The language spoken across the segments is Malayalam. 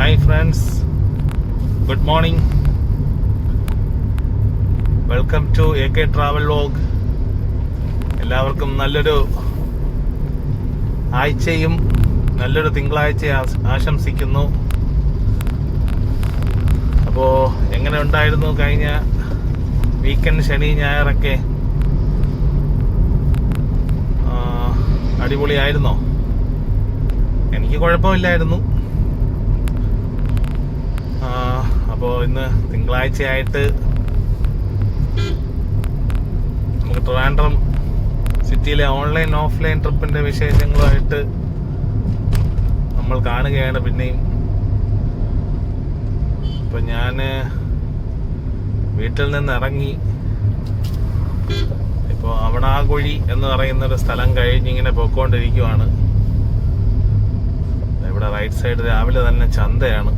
Hi friends, good morning. Welcome to AK travel vlog. എല്ലാവർക്കും നല്ലൊരു ആഴ്ചയും നല്ലൊരു തിങ്കളാഴ്ച ആശംസിക്കുന്നു. അപ്പോൾ എങ്ങനെ ഉണ്ടായിരുന്നു കഴിഞ്ഞ വീക്കെൻഡ്, ശനി ഞായറൊക്കെ? അടിപൊളിയായിരുന്നോ? എനിക്ക് കുഴപ്പമില്ലായിരുന്നു. അപ്പോൾ ഇന്ന് തിങ്കളാഴ്ചയായിട്ട് നമുക്ക് ട്രിവാൻഡ്രം സിറ്റിയിലെ ഓൺലൈൻ ഓഫ്ലൈൻ ട്രിപ്പിന്റെ വിശേഷങ്ങളുമായിട്ട് നമ്മൾ കാണുകയാണ് പിന്നെയും. ഇപ്പൊ ഞാൻ വീട്ടിൽ നിന്ന് ഇറങ്ങി ഇപ്പോൾ അവണാകുഴി എന്ന് പറയുന്ന ഒരു സ്ഥലം കഴിഞ്ഞിങ്ങനെ പോയിക്കൊണ്ടിരിക്കുവാണ്. ഇവിടെ റൈറ്റ് സൈഡ് രാവിലെ തന്നെ ചന്തയാണ്,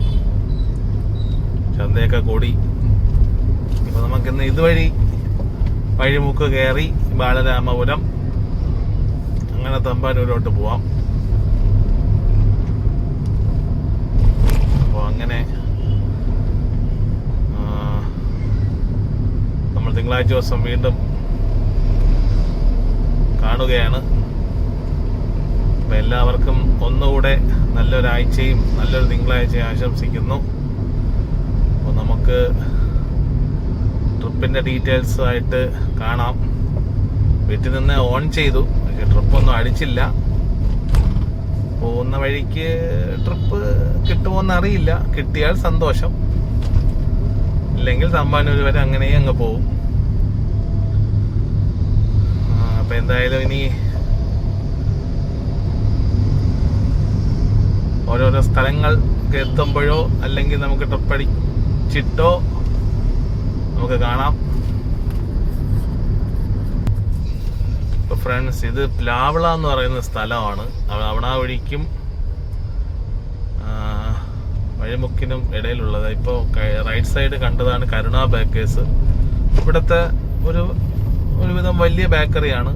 ചന്തയൊക്കെ കൂടി. ഇപ്പൊ നമുക്കിന്ന് ഇതുവഴി വഴിമുക്ക് കയറി ബാലരാമപുരം, അങ്ങനെ തമ്പാനൂരോട്ട് പോവാം. അപ്പോൾ അങ്ങനെ നമ്മൾ തിങ്കളാഴ്ച ദിവസം വീണ്ടും കാണുകയാണ്. അപ്പൊ എല്ലാവർക്കും ഒന്നുകൂടെ നല്ലൊരാഴ്ചയും നല്ലൊരു തിങ്കളാഴ്ചയും ആശംസിക്കുന്നു. അപ്പോൾ നമുക്ക് ട്രിപ്പിന്റെ ഡീറ്റെയിൽസ് ആയിട്ട് കാണാം. വീട്ടിൽ നിന്ന് ഓൺ ചെയ്തു, പക്ഷെ ട്രിപ്പൊന്നും അടിച്ചില്ല. പോകുന്ന വഴിക്ക് ട്രിപ്പ് കിട്ടുമോന്ന് അറിയില്ല. കിട്ടിയാൽ സന്തോഷം, ഇല്ലെങ്കിൽ തമ്പാനൂർ വരെ അങ്ങനെ അങ്ങ് പോകും. അപ്പൊ എന്തായാലും ഇനി ഓരോരോ സ്ഥലങ്ങൾക്ക് എത്തുമ്പോഴോ അല്ലെങ്കിൽ നമുക്ക് ട്രിപ്പ് അടിച്ചിട്ടോ നമുക്ക് കാണാം. ഇപ്പൊ ഫ്രണ്ട്സ്, ഇത് പ്ലാവിള എന്ന് പറയുന്ന സ്ഥലമാണ്. അവിടെ ആ വഴിക്കും വഴിമുക്കിനും ഇടയിലുള്ളത്. ഇപ്പോൾ റൈറ്റ് സൈഡ് കണ്ടതാണ് കരുണ ബേക്കേഴ്സ്. ഇവിടുത്തെ ഒരുവിധം വലിയ ബേക്കറിയാണ്.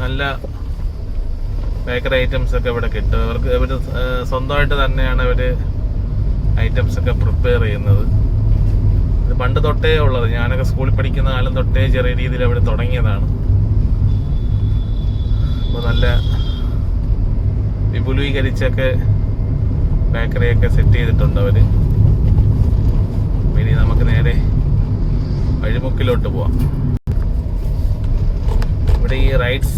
നല്ല ബേക്കറി ഐറ്റംസ് ഒക്കെ ഇവിടെ കിട്ടും. ഇവർ സ്വന്തമായിട്ട് തന്നെയാണ് ഇവര് ഐറ്റംസ് ഒക്കെ പ്രിപ്പയർ ചെയ്യുന്നത്. ഇത് പണ്ട് തൊട്ടേ ഉള്ളത്. ഞാനൊക്കെ സ്കൂളിൽ പഠിക്കുന്ന കാലം തൊട്ടേ ചെറിയ രീതിയിൽ അവിടെ തുടങ്ങിയതാണ്. അപ്പോൾ നല്ല വിപുലീകരിച്ചൊക്കെ ബേക്കറിയൊക്കെ സെറ്റ് ചെയ്തിട്ടുണ്ട് അവര്. ഇനി നമുക്ക് നേരെ വഴിമുക്കിലോട്ട് പോവാം. ഇവിടെ ഈ റൈറ്റ്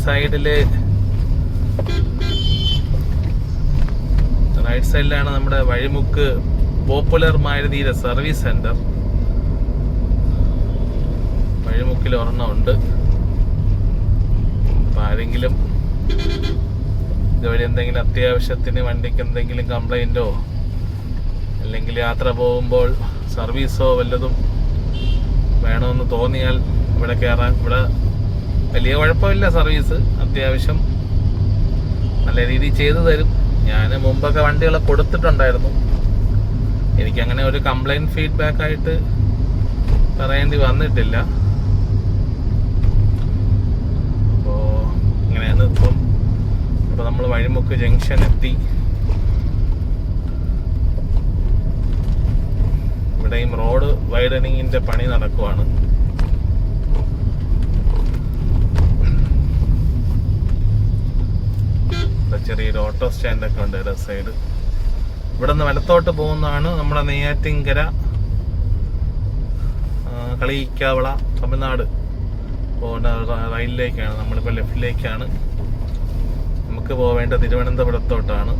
സൈഡിലാണ് നമ്മുടെ വഴിമുക്ക് പോപ്പുലർ മാരുതിയുടെ സർവീസ് സെന്റർ. വഴിമുക്കിൽ ഒരെണ്ണം ഉണ്ട്. അപ്പൊ ആരെങ്കിലും ഇതുവഴി എന്തെങ്കിലും അത്യാവശ്യത്തിന് വണ്ടിക്ക് എന്തെങ്കിലും കംപ്ലൈന്റോ അല്ലെങ്കിൽ യാത്ര പോകുമ്പോൾ സർവീസോ വല്ലതും വേണമെന്ന് തോന്നിയാൽ ഇവിടെ കയറാൻ. ഇവിടെ വലിയ കുഴപ്പമില്ല, സർവീസ് അത്യാവശ്യം നല്ല രീതിയിൽ ചെയ്തു തരും. ഞാൻ മുമ്പൊക്കെ വണ്ടികളെ കൊടുത്തിട്ടുണ്ടായിരുന്നു. എനിക്കങ്ങനെ ഒരു കംപ്ലൈന്റ് ഫീഡ്ബാക്ക് ആയിട്ട് പറയേണ്ടി വന്നിട്ടില്ല. അപ്പോൾ ഇങ്ങനെയാണ് ഇപ്പം. അപ്പോൾ നമ്മൾ വഴിമുക്ക് ജംഗ്ഷൻ എത്തി. ഇവിടെയും റോഡ് വൈഡനിങ്ങിന്റെ പണി നടക്കുവാണ്. ചെറിയൊരു ഓട്ടോ സ്റ്റാൻഡൊക്കെ ഉണ്ട് ഇടത് സൈഡ്. ഇവിടെ നിന്ന് വലത്തോട്ട് പോകുന്നതാണ് നമ്മുടെ നെയ്യാറ്റിൻകര കളിയിക്കാവിള തമിഴ്നാട് പോകുന്ന റൈലിലേക്കാണ്. നമ്മളിപ്പോൾ ലെഫ്റ്റിലേക്കാണ്. നമുക്ക് പോവേണ്ട തിരുവനന്തപുരത്തോട്ടാണ്.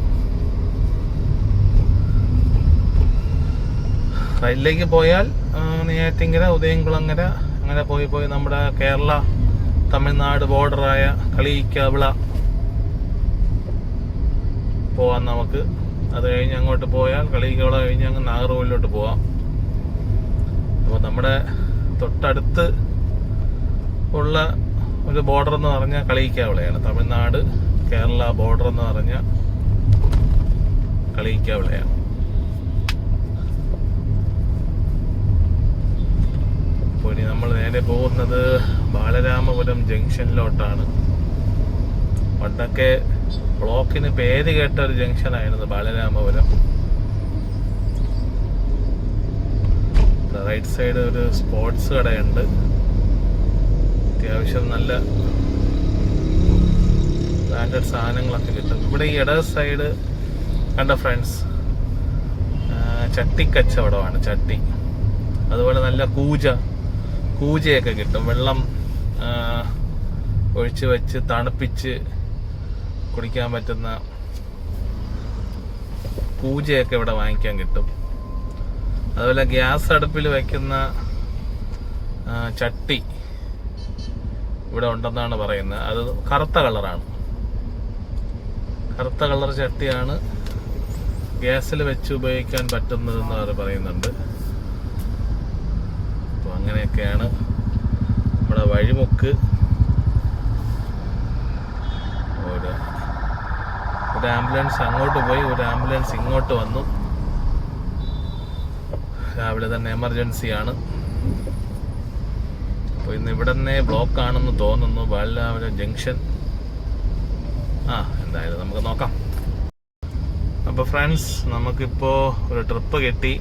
റൈലിലേക്ക് പോയാൽ നെയ്യാറ്റിൻകര, ഉദയംകുളങ്ങര, അങ്ങനെ പോയി നമ്മുടെ കേരള തമിഴ്നാട് ബോർഡറായ കളിയിക്കാവിള പോവാം നമുക്ക്. അത് കഴിഞ്ഞ് അങ്ങോട്ട് പോയാൽ കളിയിക്കാവിള കഴിഞ്ഞ് അങ്ങ് നാഗർകോവിലോട്ട് പോവാം. അപ്പോൾ നമ്മുടെ തൊട്ടടുത്ത് ഉള്ള ഒരു ബോർഡർ എന്ന് പറഞ്ഞാൽ കളിയിക്കാവിളയാണ്. തമിഴ്നാട് കേരള ബോർഡർ എന്ന് പറഞ്ഞാൽ കളിയിക്കാവിളയാണ്. അപ്പോൾ ഇനി നമ്മൾ നേരെ പോകുന്നത് ബാലരാമപുരം ജംഗ്ഷനിലോട്ടാണ്. പണ്ടൊക്കെ ബ്ലോക്കിന് പേര് കേട്ട ഒരു ജംഗ്ഷനായിരുന്നു ബാലരാമപുരം. റൈറ്റ് സൈഡ് ഒരു സ്പോർട്സ് കടയുണ്ട്. അത്യാവശ്യം നല്ല ബ്രാൻഡഡ് സാധനങ്ങളൊക്കെ കിട്ടും. ഇവിടെ ഈ ഇട സൈഡ് കണ്ട ഫ്രണ്ട്സ് ചട്ടി കച്ചവടമാണ്. ചട്ടി, അതുപോലെ നല്ല കൂജയൊക്കെ കിട്ടും. വെള്ളം ഒഴിച്ച് വെച്ച് തണുപ്പിച്ച് കുടിക്കാൻ പറ്റുന്ന കൂജയൊക്കെ ഇവിടെ വാങ്ങിക്കാൻ കിട്ടും. അതുപോലെ ഗ്യാസ് അടുപ്പിൽ വയ്ക്കുന്ന ചട്ടി ഇവിടെ ഉണ്ടെന്നാണ് പറയുന്നത്. അത് കറുത്ത കളറാണ്. കറുത്ത കളർ ചട്ടിയാണ് ഗ്യാസിൽ വെച്ച് ഉപയോഗിക്കാൻ പറ്റുന്നതെന്ന് അവർ പറയുന്നുണ്ട്. അപ്പോൾ അങ്ങനെയൊക്കെയാണ് നമ്മുടെ വഴിമുക്ക്. ഒരു ആംബുലൻസ് അങ്ങോട്ട് പോയി, ഒരു ആംബുലൻസ് ഇങ്ങോട്ട് വന്നു. രാവിലെ തന്നെ എമർജൻസിയാണ്. അപ്പോൾ ഇന്ന് ഇവിടെ തന്നെ ബ്ലോക്ക് ആണെന്ന് തോന്നുന്നു, ബാലരാമപുരം ജംഗ്ഷൻ. എന്തായാലും നമുക്ക് നോക്കാം. അപ്പോൾ ഫ്രണ്ട്സ്, നമുക്കിപ്പോൾ ഒരു ട്രിപ്പ് കിട്ടി.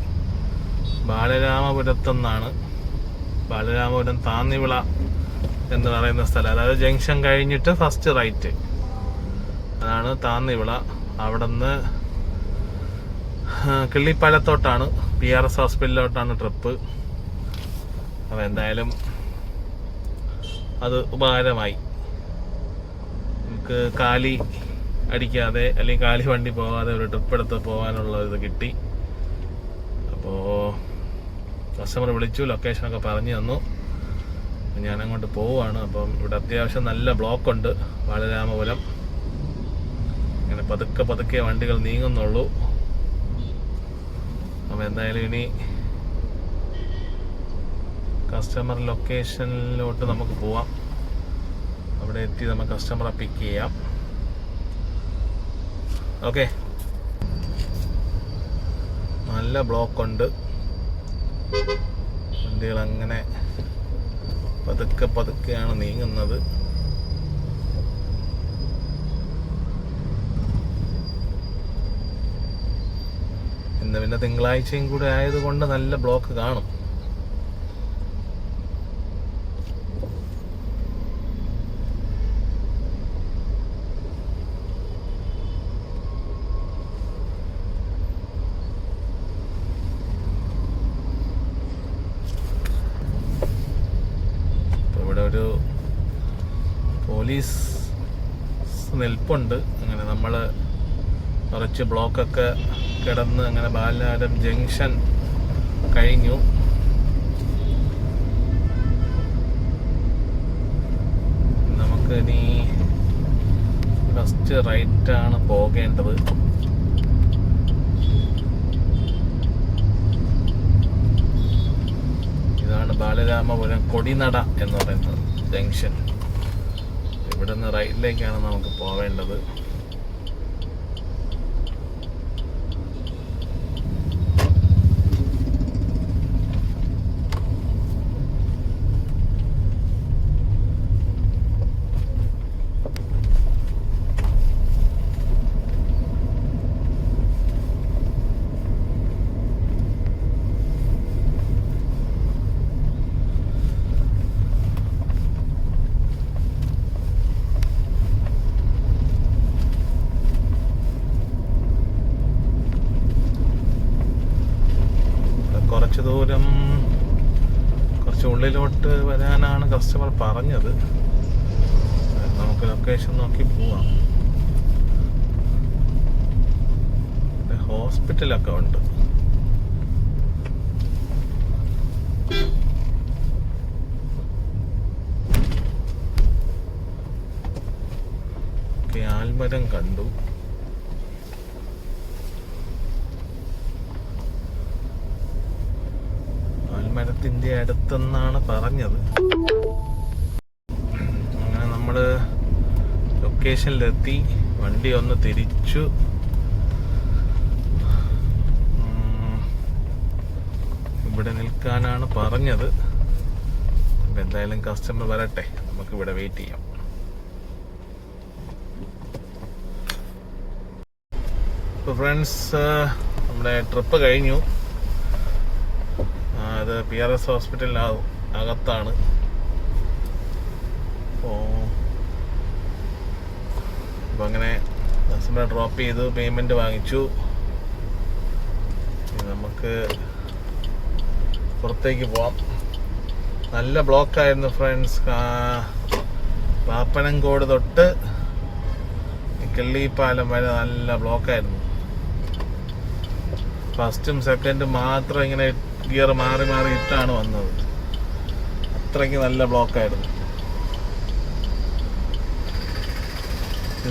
ബാലരാമപുരത്തുനിന്നാണ്, ബാലരാമപുരം താന്നിവിള എന്ന് പറയുന്ന സ്ഥലം. അതായത് ജംഗ്ഷൻ കഴിഞ്ഞിട്ട് ഫസ്റ്റ് റൈറ്റ്, അതാണ് താന്നിവിള. അവിടെ നിന്ന് കിള്ളിപ്പാലത്തോട്ടാണ്, PRS ഹോസ്പിറ്റലിലോട്ടാണ് ട്രിപ്പ്. അപ്പോൾ എന്തായാലും അത് ഉപകാരമായി. നമുക്ക് കാലി അടിക്കാതെ അല്ലെങ്കിൽ കാലി വണ്ടി പോകാതെ ഒരു ട്രിപ്പ് എടുത്ത് പോകാനുള്ള ഇത് കിട്ടി. അപ്പോൾ കസ്റ്റമർ വിളിച്ചു, ലൊക്കേഷനൊക്കെ പറഞ്ഞു തന്നു. ഞാനങ്ങോട്ട് പോവുകയാണ്. അപ്പം ഇവിടെ അത്യാവശ്യം നല്ല ബ്ലോക്കുണ്ട് ബാലരാമപുരം. ഇങ്ങനെ പതുക്കെ വണ്ടികൾ നീങ്ങുന്നുള്ളൂ. അപ്പോൾ എന്തായാലും ഇനി കസ്റ്റമർ ലൊക്കേഷനിലോട്ട് നമുക്ക് പോവാം. അവിടെ എത്തി നമുക്ക് കസ്റ്റമറെ പിക്ക് ചെയ്യാം. ഓക്കെ, നല്ല ബ്ലോക്കുണ്ട്. വണ്ടികൾ അങ്ങനെ പതുക്കെയാണ് നീങ്ങുന്നത്. ഇന്ന് പിന്നെ തിങ്കളാഴ്ചയും കൂടെ ആയതുകൊണ്ട് നല്ല ബ്ലോക്ക് കാണും. ഇവിടെ ഒരു പോലീസ് നിൽപ്പുണ്ട്. അങ്ങനെ നമ്മൾ കുറച്ച് ബ്ലോക്കൊക്കെ കിടന്ന് അങ്ങനെ ബാലരാമപുരം ജംഗ്ഷൻ കഴിഞ്ഞു. നമുക്ക് ഇനി ഫസ്റ്റ് റൈറ്റാണ് പോകേണ്ടത്. ഇതാണ് ബാലരാമപുരം കൊടിനട എന്ന് പറയുന്നത് ജംഗ്ഷൻ. ഇവിടെ നിന്ന് റൈറ്റിലേക്കാണ് നമുക്ക് പോവേണ്ടത്. കുറച്ച് ഉള്ളിലോട്ട് വരാനാണ് കസ്റ്റമർ പറഞ്ഞത്. നമുക്ക് ലൊക്കേഷൻ നോക്കി പോവാം. ഹോസ്പിറ്റലൊക്കെ ഉണ്ട്. ആൽമരം കണ്ടു. മരത്തിന്റെ അടുത്തെന്നാണ് പറഞ്ഞത്. അങ്ങനെ നമ്മള് ലൊക്കേഷനിലെത്തി. വണ്ടി ഒന്ന് തിരിച്ചു. ഇവിടെ നിൽക്കാനാണ് പറഞ്ഞത്. എന്തായാലും കസ്റ്റമർ വരട്ടെ, നമുക്ക് ഇവിടെ വെയിറ്റ് ചെയ്യാം. ഇപ്പോൾ ഫ്രണ്ട്സ് നമ്മുടെ ട്രിപ്പ് കഴിഞ്ഞു. അത് PRS ഹോസ്പിറ്റലിനാകും അകത്താണ്. അപ്പോൾ അങ്ങനെ ബസ്സിനെ ഡ്രോപ്പ് ചെയ്തു, പേയ്മെൻറ്റ് വാങ്ങിച്ചു. നമുക്ക് പുറത്തേക്ക് പോവാം. നല്ല ബ്ലോക്കായിരുന്നു ഫ്രണ്ട്സ്. പാപ്പനംകോട് തൊട്ട് കിള്ളിപ്പാലം വരെ നല്ല ബ്ലോക്കായിരുന്നു. ഫസ്റ്റും സെക്കൻഡും മാത്രം ഇങ്ങനെ ഗിയർ മാറി മാറി ഇട്ടാണ് വന്നത്. അത്രയ്ക്ക് നല്ല ബ്ലോക്കായിരുന്നു.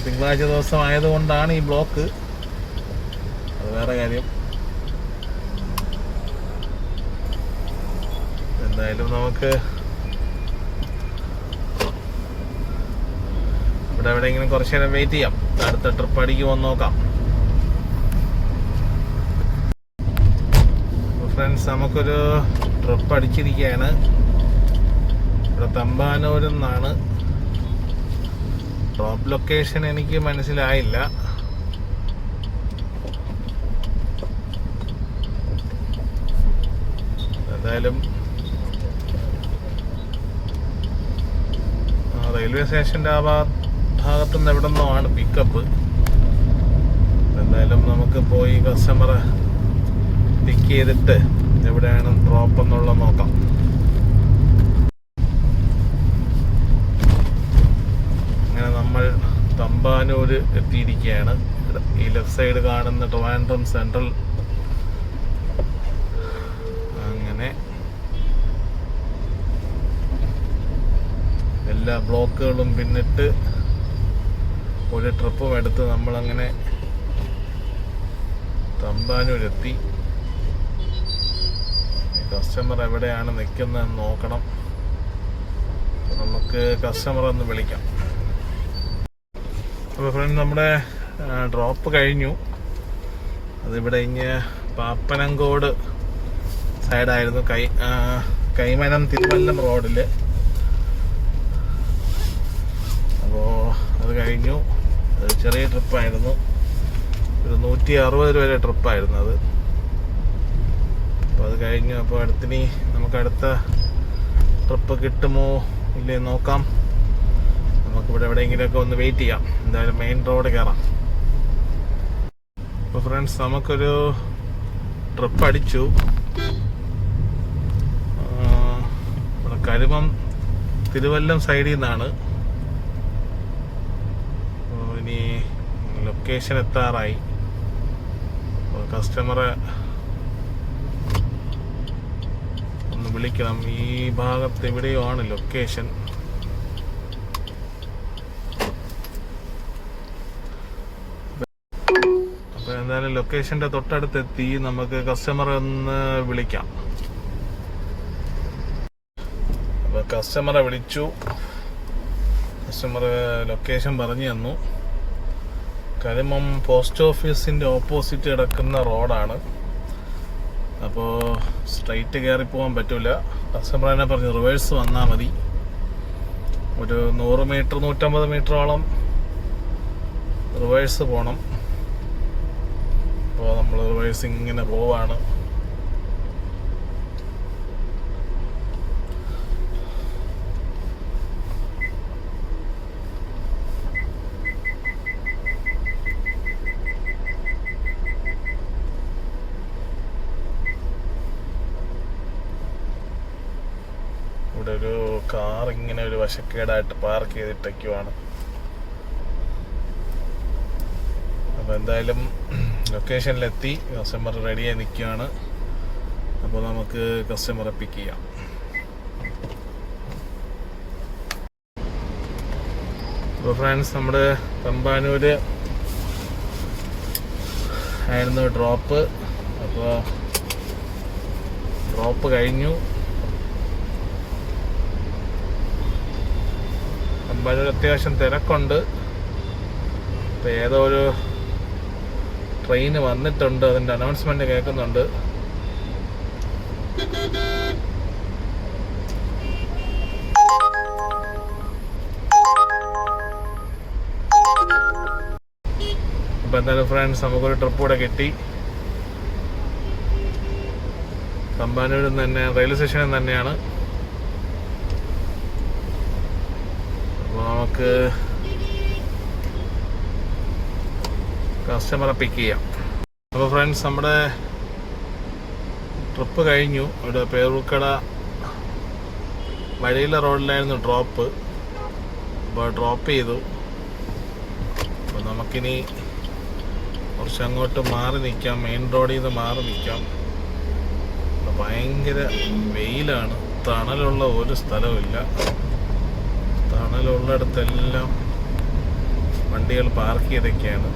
തിങ്കളാഴ്ച ദിവസം ആയതുകൊണ്ടാണ് ഈ ബ്ലോക്ക്, അത് വേറെ കാര്യം. എന്തായാലും നമുക്ക് ഇവിടെ എവിടെയെങ്കിലും കുറച്ച് നേരം വെയിറ്റ് ചെയ്യാം. അടുത്ത ട്രിപ്പ് അടിക്കുമോ നോക്കാം. ഫ്രണ്ട്സ്, നമുക്കൊരു ട്രിപ്പ് അടിച്ചിരിക്കുകയാണ്. ഇവിടെ തമ്പാനൂരിൽ നിന്നാണ്. ഡ്രോപ്പ് ലൊക്കേഷൻ എനിക്ക് മനസ്സിലായില്ല. എന്തായാലും റെയിൽവേ സ്റ്റേഷൻ്റെ ആ ഭാഗത്തുനിന്ന് എവിടെ നിന്നോ ആണ് പിക്കപ്പ്. എന്തായാലും നമുക്ക് പോയി കസ്റ്റമറെ പിക്ക് ചെയ്തിട്ട് എവിടെയാണ് ഡ്രോപ്പ് എന്നുള്ളത് നോക്കാം. അങ്ങനെ നമ്മൾ തമ്പാനൂര് എത്തിയിരിക്കുകയാണ്. ഈ ലെഫ്റ്റ് സൈഡ് കാണുന്ന ട്രിവാൻഡ്രം സെൻട്രൽ. അങ്ങനെ എല്ലാ ബ്ലോക്കുകളും പിന്നിട്ട് ഒരു ട്രിപ്പും എടുത്ത് നമ്മളങ്ങനെ തമ്പാനൂരെത്തി. കസ്റ്റമർ എവിടെയാണ് നിൽക്കുന്നതെന്ന് നോക്കണം. നമുക്ക് കസ്റ്റമർ ഒന്ന് വിളിക്കാം. അപ്പോൾ ഫ്രണ്ട്, നമ്മുടെ ഡ്രോപ്പ് കഴിഞ്ഞു. അതിവിടെ ഇങ്ങ് പാപ്പനംകോട് സൈഡായിരുന്നു, കൈമനം തിരുവല്ലം റോഡിൽ. അപ്പോൾ അത് കഴിഞ്ഞു. അത് ചെറിയ ട്രിപ്പായിരുന്നു, ഒരു 160 വരെ ട്രിപ്പായിരുന്നു അത്. അപ്പോൾ അത് കഴിഞ്ഞു. അപ്പോൾ അടുത്തിനി നമുക്ക് അടുത്ത ട്രിപ്പ് കിട്ടുമോ ഇല്ലേ നോക്കാം. നമുക്കിവിടെ എവിടെയെങ്കിലുമൊക്കെ ഒന്ന് വെയിറ്റ് ചെയ്യാം. എന്തായാലും മെയിൻ റോഡ് കയറാം. അപ്പോൾ ഫ്രണ്ട്സ്, നമുക്കൊരു ട്രിപ്പ് അടിച്ചു. ഇവിടെ കരുമം തിരുവല്ലം സൈഡിൽ നിന്നാണ്. ഇനി ലൊക്കേഷൻ എത്താറായി. കസ്റ്റമറെ ഒന്ന് വിളിക്കണം. ഈ ഭാഗത്ത് എവിടെയോ ആണ് ലൊക്കേഷൻ. അപ്പോൾ എന്തായാലും ലൊക്കേഷൻ്റെ തൊട്ടടുത്തെത്തി. നമുക്ക് കസ്റ്റമറെ ഒന്ന് വിളിക്കാം. അപ്പോൾ കസ്റ്റമറെ വിളിച്ചു. കസ്റ്റമർ ലൊക്കേഷൻ പറഞ്ഞു തന്നു. കരുമം പോസ്റ്റ് ഓഫീസിൻ്റെ ഓപ്പോസിറ്റ് കിടക്കുന്ന റോഡാണ്. അപ്പോൾ സ്ട്രൈറ്റ് കയറി പോകാൻ പറ്റില്ല. കസ്റ്റമർ തന്നെ പറഞ്ഞു റിവേഴ്സ് വന്നാൽ മതി. ഒരു 100 മീറ്റർ 150 മീറ്ററോളം റിവേഴ്സ് പോകണം. അപ്പോൾ നമ്മൾ റിവേഴ്സ് ഇങ്ങനെ പോവാണ്. ഇവിടെ ഒരു കാർ ഇങ്ങനെ ഒരു വശക്കേടായിട്ട് പാർക്ക് ചെയ്തിട്ടൊക്കെയാണ്. അപ്പോൾ എന്തായാലും ലൊക്കേഷനിലെത്തി. കസ്റ്റമർ റെഡിയായി നിൽക്കുകയാണ്. അപ്പോൾ നമുക്ക് കസ്റ്റമറെ പിക്ക് ചെയ്യാം. അപ്പോൾ ഫ്രണ്ട്സ്, നമ്മുടെ തമ്പാനൂര് ആയിരുന്നു ഡ്രോപ്പ്. അപ്പോൾ ഡ്രോപ്പ് കഴിഞ്ഞു. തമ്പാനൂർ അത്യാവശ്യം തിരക്കുണ്ട്. അപ്പോൾ ഏതോ ഒരു ട്രെയിന് വന്നിട്ടുണ്ട്, അതിൻ്റെ അനൗൺസ്മെന്റ് കേൾക്കുന്നുണ്ട്. അപ്പോൾ അപ്പോൾ എന്തായാലും ഫ്രണ്ട്സ് നമുക്കൊരു ട്രിപ്പ് കൂടെ കിട്ടി. തമ്പാനൂരിൽ നിന്ന് തന്നെ, റെയിൽവേ സ്റ്റേഷനിൽ തന്നെയാണ്. അപ്പോൾ നമുക്ക് കസ്റ്റമറെ പിക്ക് ചെയ്യാം. അപ്പോൾ ഫ്രണ്ട്സ് നമ്മുടെ ട്രിപ്പ് കഴിഞ്ഞു. ഇവിടെ പേരൂർക്കട വഴിയിലെ റോഡിലായിരുന്നു ഡ്രോപ്പ്. അപ്പോൾ ഡ്രോപ്പ് ചെയ്തു. അപ്പോൾ നമുക്കിനി കുറച്ച് അങ്ങോട്ട് മാറി നിൽക്കാം, മെയിൻ റോഡിൽ നിന്ന് മാറി നിൽക്കാം. ഭയങ്കര വെയിലാണ്, തണലുള്ള ഒരു സ്ഥലവുമില്ല. തണലുള്ളിടത്തെല്ലാം വണ്ടികൾ പാർക്ക് ചെയ്തൊക്കെയാണ്.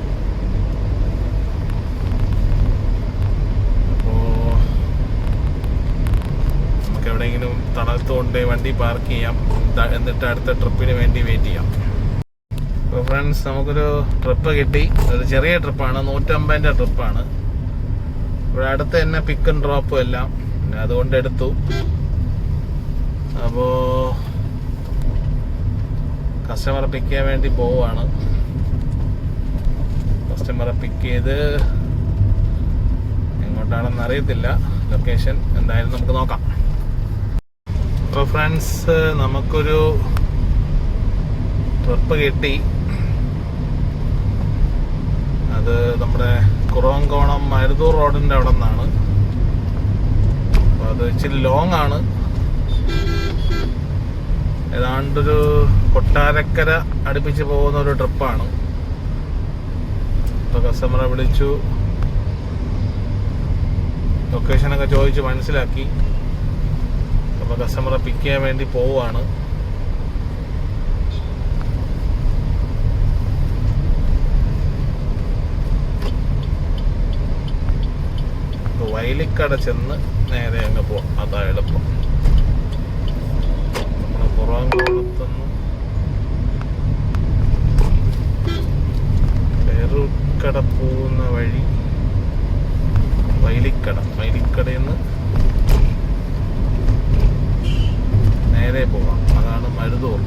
അപ്പോൾ നമുക്ക് എവിടെയെങ്കിലും തണലത്ത് കൊണ്ട് വണ്ടി പാർക്ക് ചെയ്യാം, എന്നിട്ട് അടുത്ത ട്രിപ്പിന് വേണ്ടി വെയിറ്റ് ചെയ്യാം. അപ്പോൾ ഫ്രണ്ട്സ് നമുക്കൊരു ട്രിപ്പ് കിട്ടി. ഒരു ചെറിയ ട്രിപ്പാണ്, 150 ട്രിപ്പാണ്. ഇവിടെ അടുത്ത് തന്നെ പിക്കും ഡ്രോപ്പും എല്ലാം, അതുകൊണ്ട് എടുത്തു. അപ്പോൾ കസ്റ്റമറെ പിക്ക് ചെയ്യാൻ വേണ്ടി പോവുകയാണ്. കസ്റ്റമറെ പിക്ക് ചെയ്ത് എങ്ങോട്ടാണെന്ന് അറിയത്തില്ല ലൊക്കേഷൻ, എന്തായാലും നമുക്ക് നോക്കാം. അപ്പോൾ ഫ്രണ്ട്സ് നമുക്കൊരു ട്രിപ്പ് കിട്ടി. അത് നമ്മുടെ കുറവങ്കോണം മരുതൂർ റോഡിൻ്റെ അവിടെ നിന്നാണ്. അപ്പോൾ അത് ഇച്ചിരി ലോങ് ആണ്. ഏതാണ്ടൊരു കൊട്ടാരക്കര അടുപ്പിച്ച് പോകുന്ന ഒരു ട്രിപ്പാണ്. അപ്പോൾ കസ്റ്റമറെ വിളിച്ചു, ലൊക്കേഷനൊക്കെ ചോദിച്ച് മനസ്സിലാക്കി. അപ്പോൾ കസ്റ്റമറെ പിക്ക് ചെയ്യാൻ വേണ്ടി പോവുകയാണ്. വയലിക്കട ചെന്ന് നേരെ അങ്ങ് പോവാം, അതാ എളുപ്പം. നമ്മളെ കുറവാങ്കുളത്തുനിന്ന് പേരൂർക്കട പോകുന്ന വഴി വയലിക്കടയിൽ നിന്ന് നേരെ പോവാം, അതാണ് മരുതൂർ.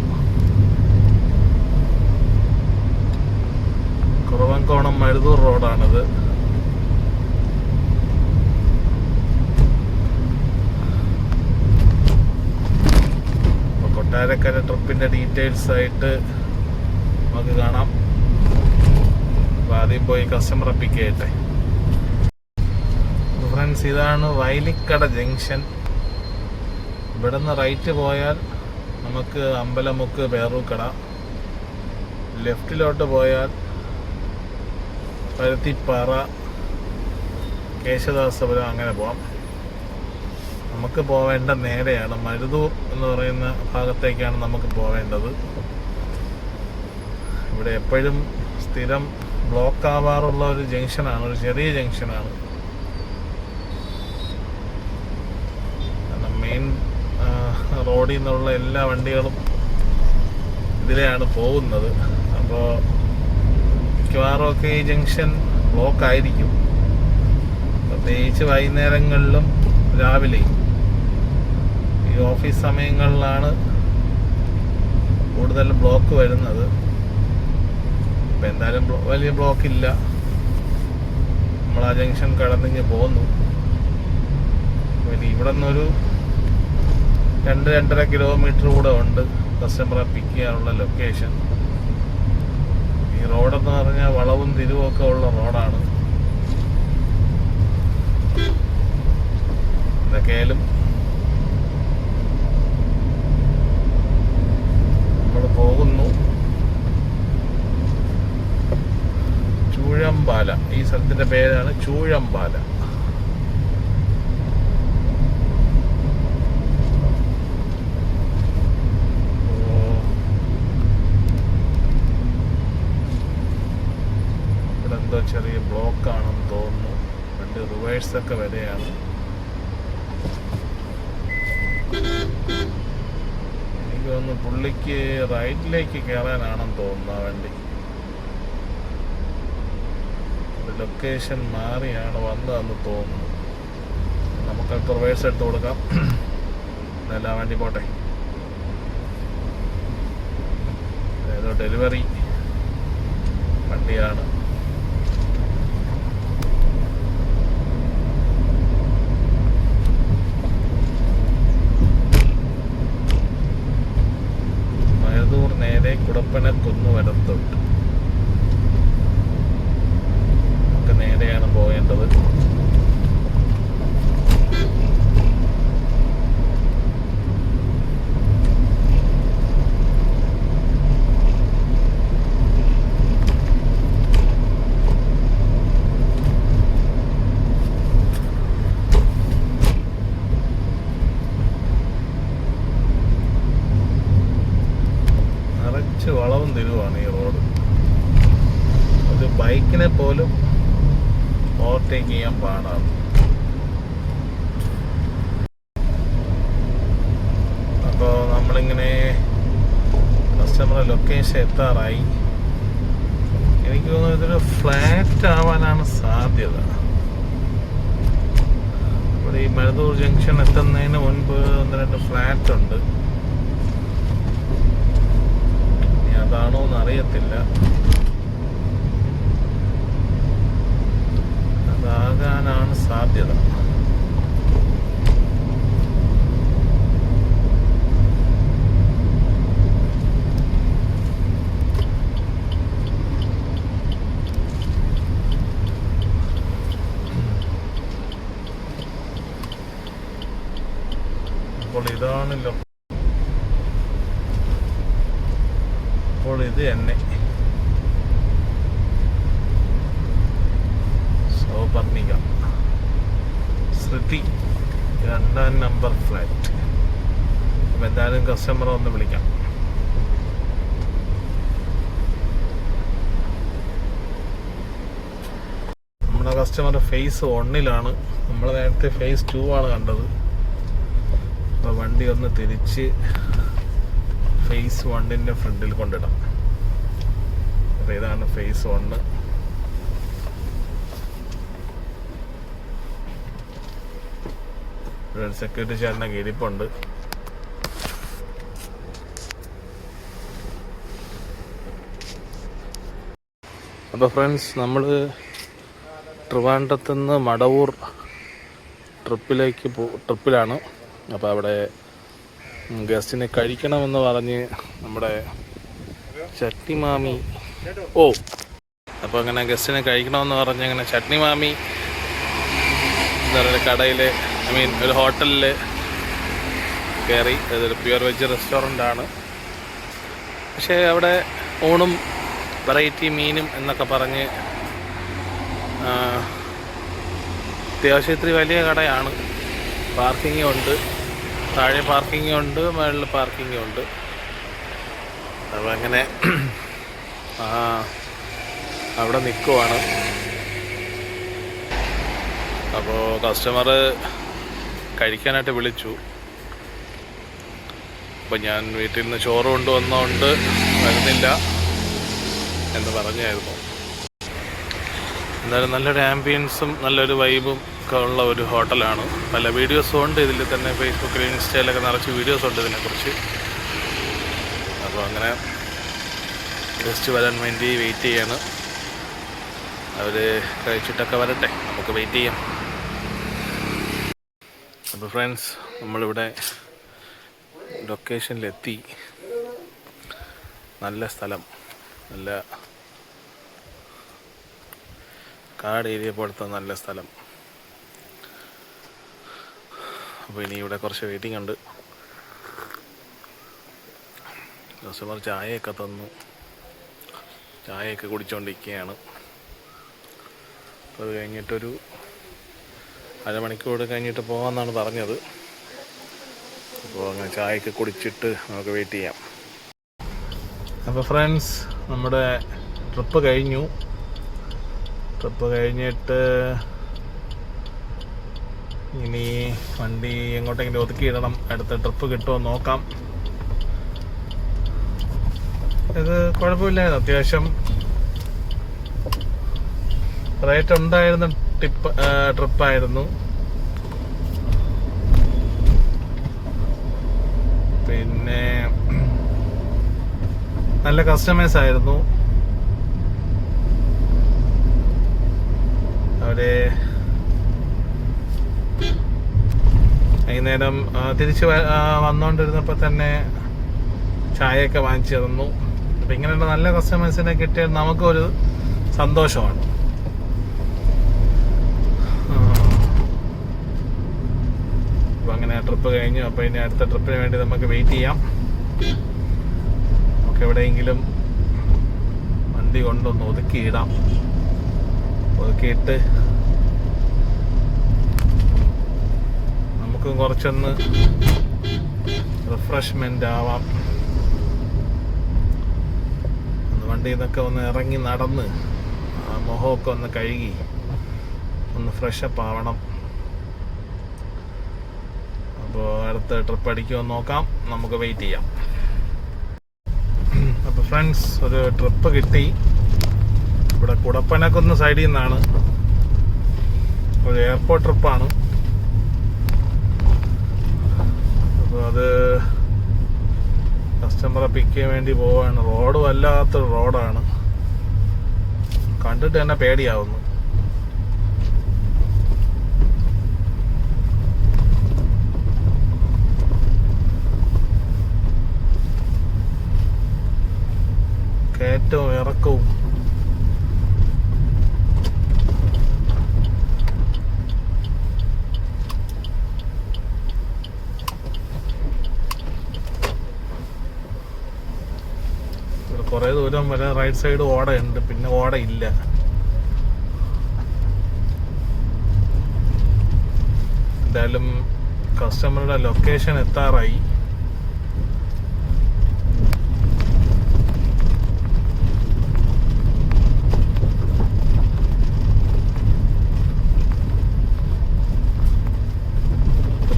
കുറവങ്കോണം മരുതൂർ റോഡാണിത്. കൊട്ടാരക്കര ട്രിപ്പിൻ്റെ ഡീറ്റെയിൽസ് ആയിട്ട് നമുക്ക് കാണാം. അപ്പോൾ ആദ്യം പോയി കസ്റ്റമറെ പിക്ക് ചെയ്യട്ടെ. ഫ്രണ്ട്സ് ഇതാണ് വയലിക്കട ജംഗ്ഷൻ. ഇവിടെ നിന്ന് റൈറ്റ് പോയാൽ നമുക്ക് അമ്പലമുക്ക് പേരൂർക്കട, ലെഫ്റ്റിലോട്ട് പോയാൽ പരുത്തിപ്പാറ, കേശവദാസപുരം, അങ്ങനെ പോവാം. നമുക്ക് പോവേണ്ട നേരെയാണ് മരുതൂർ എന്ന് പറയുന്ന ഭാഗത്തേക്കാണ് നമുക്ക് പോവേണ്ടത്. ഇവിടെ എപ്പോഴും സ്ഥിരം ബ്ലോക്ക് ആവാറുള്ള ഒരു ജംഗ്ഷനാണ്, ഒരു ചെറിയ ജംഗ്ഷനാണ്. മെയിൻ റോഡിൽ നിന്നുള്ള എല്ലാ വണ്ടികളും ഇതിലെയാണ് പോകുന്നത്. അപ്പോൾ മിക്കവാറും ഒക്കെ ഈ ജംഗ്ഷൻ ബ്ലോക്ക് ആയിരിക്കും, പ്രത്യേകിച്ച് വൈകുന്നേരങ്ങളിലും രാവിലെയും. ഈ ഓഫീസ് സമയങ്ങളിലാണ് കൂടുതൽ ബ്ലോക്ക് വരുന്നത്. ഇപ്പം എന്തായാലും വലിയ ബ്ലോക്കില്ല. നമ്മൾ ആ ജംഗ്ഷൻ കടന്നിങ്ങ് പോന്നു. ഇവിടെ നിന്നൊരു 2-2.5 കിലോമീറ്റർ കൂടെ ഉണ്ട് കസ്റ്റമറെ പിക്ക് ചെയ്യാനുള്ള ലൊക്കേഷൻ. ഈ റോഡെന്ന് പറഞ്ഞാൽ വളവും തിരിവും ഒക്കെ ഉള്ള റോഡാണ്. ഇതൊക്കെയാലും നമ്മൾ പോകുന്നു. ചൂഴമ്പാല, ഈ സ്ഥലത്തിന്റെ പേരാണ് ചൂഴമ്പാല. ഇവിടെ എന്തോ ചെറിയ ബ്ലോക്ക് ആണെന്ന് തോന്നുന്നു. വണ്ടി റിവേഴ്സൊക്കെ വരെയാണ്. എനിക്ക് തോന്നുന്നു പുള്ളിക്ക് റൈറ്റിലേക്ക് കയറാനാണെന്ന് തോന്നുന്നു ആ വണ്ടി. ലൊക്കേഷൻ മാറിയാണ് വന്നതെന്ന് തോന്നുന്നു. നമുക്കത് റിവേഴ്സ് എടുത്ത് കൊടുക്കാം. ഇതെല്ലാം വണ്ടി പോട്ടെ. ഏതോ ഡെലിവറി വണ്ടിയാണ്. പോലും ഓവർടേക്ക് ചെയ്യാൻ പാടാണ്. അപ്പോൾ നമ്മളിങ്ങനെ കസ്റ്റമറുടെ ലൊക്കേഷൻ എത്താറായി. എനിക്ക് തോന്നുന്നു ഇതൊരു ഫ്ലാറ്റ് ആവാനാണ് സാധ്യത. ഇവിടെ ഈ മരുതൂർ ജംഗ്ഷൻ എത്തുന്നതിന് മുൻപ് 1-2 ഫ്ലാറ്റ് ഉണ്ട്. ഇനി അതാണോ എന്നറിയത്തില്ല. അതാകാനാണ് സാധ്യത. അപ്പോൾ ഇതാണല്ലോ. അപ്പോൾ ഇത് തന്നെ സൗപർണിക ശ്രുതി 2-ാം നമ്പർ ഫ്ലാറ്റ്. അപ്പം എന്തായാലും കസ്റ്റമറെ ഒന്ന് വിളിക്കാം. നമ്മുടെ കസ്റ്റമർ ഫേസ് 1-ലാണ്. നമ്മൾ നേരത്തെ ഫേസ് 2 ആണ് കണ്ടത്. അപ്പോൾ വണ്ടി ഒന്ന് തിരിച്ച് ഫേസ് 1-ന്റെ ഫ്രണ്ടിൽ കൊണ്ടിടാം. അപ്പോൾ ഇതാണ് ഫേസ് 1. ഇവിടെ ഒരു സെക്യൂരിറ്റി ചേട്ടനൊക്കെ ഇരിപ്പുണ്ട്. അപ്പോൾ ഫ്രണ്ട്സ്, നമ്മൾ ട്രിവാൻഡ്രത്തുനിന്ന് മടവൂർ ട്രിപ്പിലാണ്. അപ്പോൾ അവിടെ ഗസ്റ്റിനെ കഴിക്കണമെന്ന് പറഞ്ഞ് നമ്മുടെ ചട്നി മാമി അപ്പോൾ അങ്ങനെ ഗസ്റ്റിനെ കഴിക്കണമെന്ന് പറഞ്ഞ് അങ്ങനെ ചട്നി മാമി എന്താ പറയുക കടയിൽ ഒരു ഹോട്ടലിൽ കയറി. അതൊരു പ്യുവർ വെജ് റെസ്റ്റോറൻ്റാണ്. പക്ഷേ അവിടെ ഊണും വെറൈറ്റി മീനും എന്നൊക്കെ പറഞ്ഞ് അത്യാവശ്യം ഇത്തിരി വലിയ കടയാണ്. പാർക്കിംഗ് ഉണ്ട്, താഴെ പാർക്കിംഗ് ഉണ്ട്, മുകളിൽ പാർക്കിംഗ് ഉണ്ട്. അപ്പോൾ അങ്ങനെ അവിടെ നിൽക്കുവാണ്. അപ്പോൾ കസ്റ്റമർ കഴിക്കാനായിട്ട് വിളിച്ചു. അപ്പോൾ ഞാൻ വീട്ടിൽ നിന്ന് ചോറ് കൊണ്ടുവന്നതുകൊണ്ട് വരുന്നില്ല എന്ന് പറഞ്ഞായിരുന്നു. എന്തായാലും നല്ലൊരു ആംബിയൻസും നല്ലൊരു വൈബും ഒക്കെ ഉള്ള ഒരു ഹോട്ടലാണ്. പല വീഡിയോസും ഉണ്ട് ഇതിൽ തന്നെ. ഫേസ്ബുക്കിൽ ഇൻസ്റ്റയിലൊക്കെ നിറച്ച് വീഡിയോസ് ഉണ്ട് ഇതിനെക്കുറിച്ച്. അപ്പോൾ അങ്ങനെ ഗസ്റ്റ് വരാൻ വേണ്ടി വെയിറ്റ് ചെയ്യാണ്. അവർ കഴിച്ചിട്ടൊക്കെ വരട്ടെ, നമുക്ക് വെയിറ്റ് ചെയ്യാം. അപ്പോൾ ഫ്രണ്ട്സ്, നമ്മളിവിടെ ലൊക്കേഷനിലെത്തി. നല്ല സ്ഥലം, നല്ല കാട് ഏരിയ പോലത്തെ നല്ല സ്ഥലം. അപ്പോൾ ഇനി ഇവിടെ കുറച്ച് വെയിറ്റിംഗ് ഉണ്ട്. കസ്റ്റമർ ചായയൊക്കെ തന്നു, ചായയൊക്കെ കുടിച്ചുകൊണ്ടിരിക്കുകയാണ്. അപ്പോൾ അത് കഴിഞ്ഞിട്ടൊരു അരമണിക്കൂർ കഴിഞ്ഞിട്ട് പോകാമെന്നാണ് പറഞ്ഞത്. അപ്പോൾ അങ്ങനെ ചായയൊക്കെ കുടിച്ചിട്ട് നമുക്ക് വെയിറ്റ് ചെയ്യാം. അപ്പോൾ ഫ്രണ്ട്സ്, നമ്മുടെ ട്രിപ്പ് കഴിഞ്ഞു. ട്രിപ്പ് കഴിഞ്ഞിട്ട് ഇനി വണ്ടി എങ്ങോട്ടെങ്കിലും ഒതുക്കിയിടണം. അടുത്ത ട്രിപ്പ് കിട്ടുമോ നോക്കാം. ഇത് കുഴപ്പമില്ലായിരുന്നു, അത്യാവശ്യം റേറ്റ് ഉണ്ടായിരുന്ന ട്രിപ്പായിരുന്നു. പിന്നെ നല്ല കസ്റ്റമേഴ്സ് ആയിരുന്നു. അവര് വൈകുന്നേരം തിരിച്ച് വന്നുകൊണ്ടിരുന്നപ്പോൾ തന്നെ ചായയൊക്കെ വാങ്ങിച്ചു തന്നു. അപ്പം ഇങ്ങനെയുള്ള നല്ല കസ്റ്റമേഴ്സിനെ കിട്ടിയാൽ നമുക്കൊരു സന്തോഷമാണ്. അപ്പം അങ്ങനെ ട്രിപ്പ് കഴിഞ്ഞു. അപ്പോൾ ഇനി അടുത്ത ട്രിപ്പിന് വേണ്ടി നമുക്ക് വെയിറ്റ് ചെയ്യാം. നമുക്ക് എവിടെയെങ്കിലും വണ്ടി കൊണ്ടൊന്ന് ഒതുക്കിയിടാം. ഒതുക്കിയിട്ട് നമുക്കും കുറച്ചൊന്ന് റിഫ്രഷ്മെൻ്റ് ആവാം. വണ്ടിയിൽ നിന്നൊക്കെ ഒന്ന് ഇറങ്ങി നടന്ന് മുഖമൊക്കെ ഒന്ന് കഴുകി ഒന്ന് ഫ്രഷപ്പ് ആവണം. അപ്പോൾ അടുത്ത ട്രിപ്പ് അടിക്കുമോ നോക്കാം, നമുക്ക് വെയിറ്റ് ചെയ്യാം. അപ്പോൾ ഫ്രണ്ട്സ്, ഒരു ട്രിപ്പ് കിട്ടി. ഇവിടെ കുടപ്പനക്കുന്ന് സൈഡിൽ നിന്നാണ്, ഒരു എയർപോർട്ട് ട്രിപ്പാണ്. അപ്പോൾ അത് കസ്റ്റമറെ പിക്ക് ചെയ്യാൻ വേണ്ടി പോവാണ്. റോഡ് വല്ലാത്തൊരു റോഡാണ്, കണ്ടിട്ട് തന്നെ പേടിയാവുന്നു. കയറ്റവും ഇറക്കവും. കുറേ ദൂരം വരെ റൈറ്റ് സൈഡ് ഓടയുണ്ട്, പിന്നെ ഓടയില്ല. എന്തായാലും കസ്റ്റമറുടെ ലൊക്കേഷൻ എത്താറായി.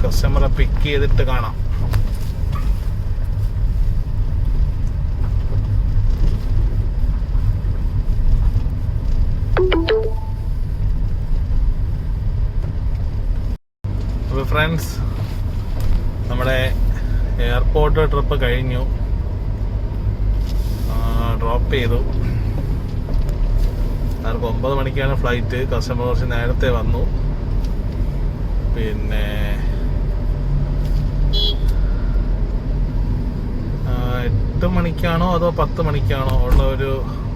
കസ്റ്റമറെ പിക്ക് ചെയ്തിട്ട് കാണാം. ഫ്രണ്ട്സ്, നമ്മുടെ എയർപോർട്ട് ട്രിപ്പ് കഴിഞ്ഞു, ഡ്രോപ്പ് ചെയ്തു. അവർക്ക് 9 മണിക്കാണ് ഫ്ലൈറ്റ്. കസ്റ്റമർ കുറച്ച് നേരത്തെ വന്നു. പിന്നെ 8 മണിക്കാണോ അതോ 10 മണിക്കാണോ ഉള്ള ഒരു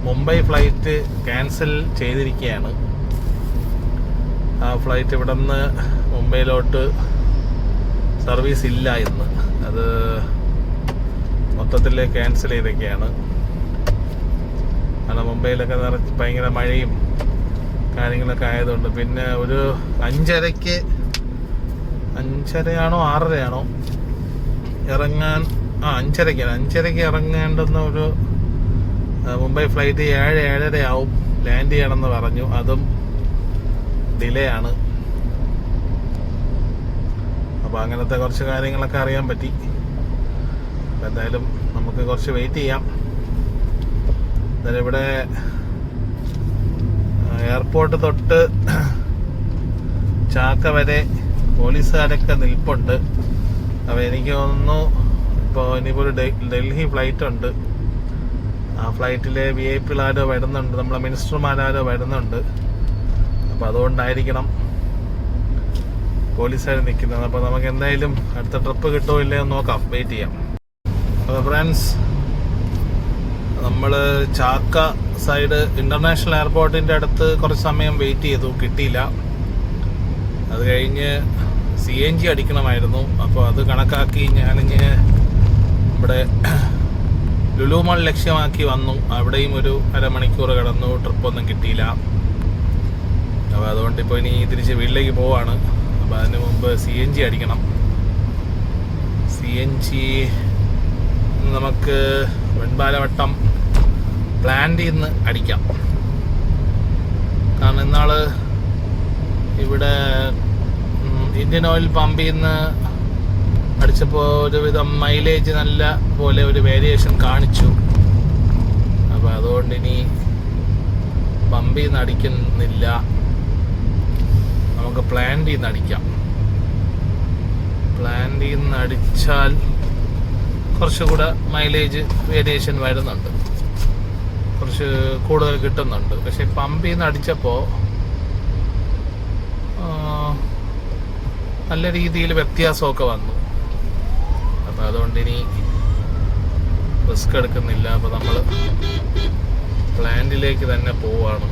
മുംബൈ ഫ്ലൈറ്റ് ക്യാൻസൽ ചെയ്തിരിക്കുകയാണ്. ആ ഫ്ലൈറ്റ് ഇവിടെ നിന്ന് മുംബൈയിലോട്ട് സർവീസ് ഇല്ല ഇന്ന്. അത് മൊത്തത്തിൽ ക്യാൻസൽ ചെയ്തൊക്കെയാണ്. കാരണം മുംബൈയിലൊക്കെ ഭയങ്കര മഴയും കാര്യങ്ങളൊക്കെ ആയതുകൊണ്ട്. പിന്നെ ഒരു 5:30 6:30 ഇറങ്ങാൻ, 5:30 ഇറങ്ങേണ്ടുന്ന ഒരു മുംബൈ ഫ്ലൈറ്റ് 7:30 ആവും ലാൻഡ് ചെയ്യണമെന്ന് പറഞ്ഞു. അതും ഡിലേ ആണ്. അപ്പോൾ അങ്ങനത്തെ കുറച്ച് കാര്യങ്ങളൊക്കെ അറിയാൻ പറ്റി. എന്തായാലും നമുക്ക് കുറച്ച് വെയിറ്റ് ചെയ്യാം. എന്തായാലും ഇവിടെ എയർപോർട്ട് തൊട്ട് ചാക്ക വരെ പോലീസുകാരൊക്കെ നിൽപ്പുണ്ട്. അപ്പോൾ എനിക്ക് തോന്നുന്നു ഇപ്പോൾ ഇനിയിപ്പോൾ ഒരു ഡൽഹി ഫ്ലൈറ്റ് ഉണ്ട്. ആ ഫ്ലൈറ്റിൽ VIP-കളാരോ വരുന്നുണ്ട്, നമ്മളെ മിനിസ്റ്റർമാരാരോ വരുന്നുണ്ട്. അപ്പോൾ അതുകൊണ്ടായിരിക്കണം പോലീസുകാർ നിൽക്കുന്നത്. അപ്പോൾ നമുക്ക് എന്തായാലും അടുത്ത ട്രിപ്പ് കിട്ടുമോ ഇല്ലയോ നോക്കാം, വെയിറ്റ് ചെയ്യാം. അപ്പോൾ ഫ്രണ്ട്സ്, നമ്മൾ ചാക്ക സൈഡ് ഇൻ്റർനാഷണൽ എയർപോർട്ടിൻ്റെ അടുത്ത് കുറച്ച് സമയം വെയിറ്റ് ചെയ്തു, കിട്ടിയില്ല. അത് കഴിഞ്ഞ് CNG അടിക്കണമായിരുന്നു. അപ്പോൾ അത് കണക്കാക്കി ഞാനിഞ്ഞ് ഇവിടെ ലുലു മാൾ ലക്ഷ്യമാക്കി വന്നു. അവിടെയും ഒരു അരമണിക്കൂർ കിടന്നു, ട്രിപ്പൊന്നും കിട്ടിയില്ല. അപ്പോൾ അതുകൊണ്ട് ഇപ്പോൾ ഇനി തിരിച്ച് വീട്ടിലേക്ക് പോവാണ്. അപ്പോൾ അതിന് മുമ്പ് CNG അടിക്കണം. CNG നമുക്ക് വെൺപാലവട്ടം പ്ലാന്റിൽ നിന്ന് അടിക്കാം. കാരണം ഇന്നാൾ ഇവിടെ ഇന്ത്യൻ ഓയിൽ പമ്പിൽ നിന്ന് അടിച്ചപ്പോൾ ഒരുവിധം മൈലേജ് നല്ല പോലെ ഒരു വേരിയേഷൻ കാണിച്ചു. അപ്പോൾ അതുകൊണ്ട് ഇനി പമ്പിൽ നിന്ന് അടിക്കുന്നില്ല, നമുക്ക് പ്ലാന്റിൽ നിന്ന് അടിക്കാം. പ്ലാന്റിൽ നിന്ന് അടിച്ചാൽ കുറച്ചുകൂടെ മൈലേജ് വേരിയേഷൻ വരുന്നുണ്ട്, കുറച്ച് കൂടുതൽ കിട്ടുന്നുണ്ട്. പക്ഷെ പമ്പിൽ നിന്ന് അടിച്ചപ്പോൾ നല്ല രീതിയിൽ വ്യത്യാസമൊക്കെ വന്നു. അപ്പോൾ അതുകൊണ്ട് ഇനി റിസ്ക് എടുക്കുന്നില്ല. അപ്പോൾ നമ്മൾ പ്ലാന്റിലേക്ക് തന്നെ പോവാണ്.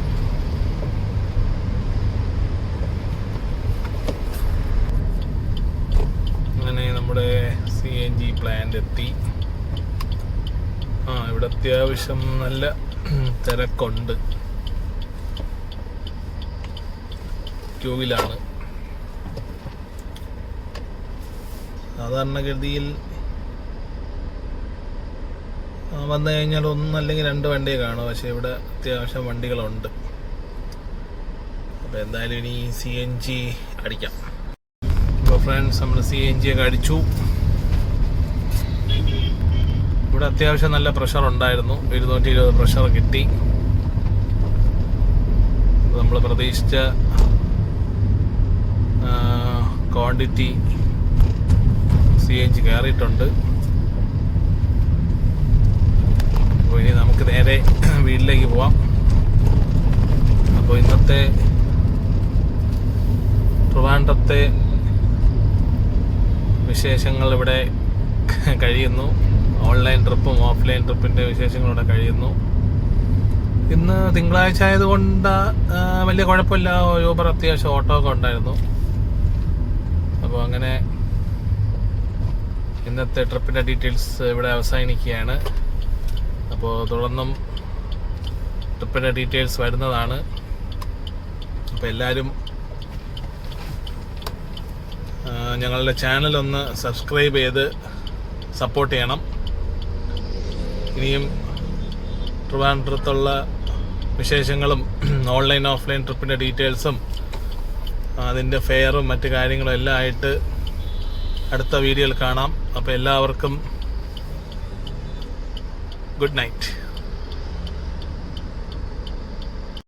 അങ്ങനെ നമ്മുടെ CNG പ്ലാന്റ് എത്തി. ഇവിടെ അത്യാവശ്യം നല്ല തിരക്കുണ്ട്, ക്യൂവിലാണ്. സാധാരണഗതിയിൽ വന്നു കഴിഞ്ഞാൽ 1 അല്ലെങ്കിൽ 2 വണ്ടിയെ കാണും. പക്ഷേ ഇവിടെ അത്യാവശ്യം വണ്ടികളുണ്ട്. അപ്പോൾ എന്തായാലും ഇനി CNG അടിക്കാം. അപ്പോൾ ഫ്രണ്ട്സ്, നമ്മൾ CNG ഒക്കെ അടിച്ചു. ഇവിടെ അത്യാവശ്യം നല്ല പ്രഷർ ഉണ്ടായിരുന്നു, 220 പ്രഷർ കിട്ടി. നമ്മൾ പ്രതീക്ഷിച്ച ക്വാണ്ടിറ്റി CNG കയറിയിട്ടുണ്ട്. അപ്പോൾ ഇനി നമുക്ക് നേരെ വീട്ടിലേക്ക് പോവാം. അപ്പോൾ ഇന്നത്തെ ട്രിവാൻഡ്രത്തെ വിശേഷങ്ങൾ ഇവിടെ കഴിയുന്നു. ഓൺലൈൻ ട്രിപ്പും ഓഫ്ലൈൻ ട്രിപ്പിൻ്റെ വിശേഷങ്ങളിവിടെ കഴിയുന്നു. ഇന്ന് തിങ്കളാഴ്ച ആയതുകൊണ്ട് വലിയ കുഴപ്പമില്ല. യൂബർ അത്യാവശ്യം ഓട്ടോ ഒക്കെ ഉണ്ടായിരുന്നു. അപ്പോൾ അങ്ങനെ ഇന്നത്തെ ട്രിപ്പിൻ്റെ ഡീറ്റെയിൽസ് ഇവിടെ അവസാനിക്കുകയാണ്. അപ്പോൾ തുടർന്നും ട്രിപ്പിൻ്റെ ഡീറ്റെയിൽസ് വരുന്നതാണ്. അപ്പോൾ എല്ലാവരും ഞങ്ങളുടെ ചാനലൊന്ന് സബ്സ്ക്രൈബ് ചെയ്ത് സപ്പോർട്ട് ചെയ്യണം. ഇനിയും ട്രിവാൻഡ്രത്തുള്ള വിശേഷങ്ങളും ഓൺലൈൻ ഓഫ്ലൈൻ ട്രിപ്പിൻ്റെ ഡീറ്റെയിൽസും അതിൻ്റെ ഫെയറും മറ്റു കാര്യങ്ങളും എല്ലാം ആയിട്ട് അടുത്ത വീഡിയോയിൽ കാണാം. അപ്പോൾ എല്ലാവർക്കും ഗുഡ് നൈറ്റ്.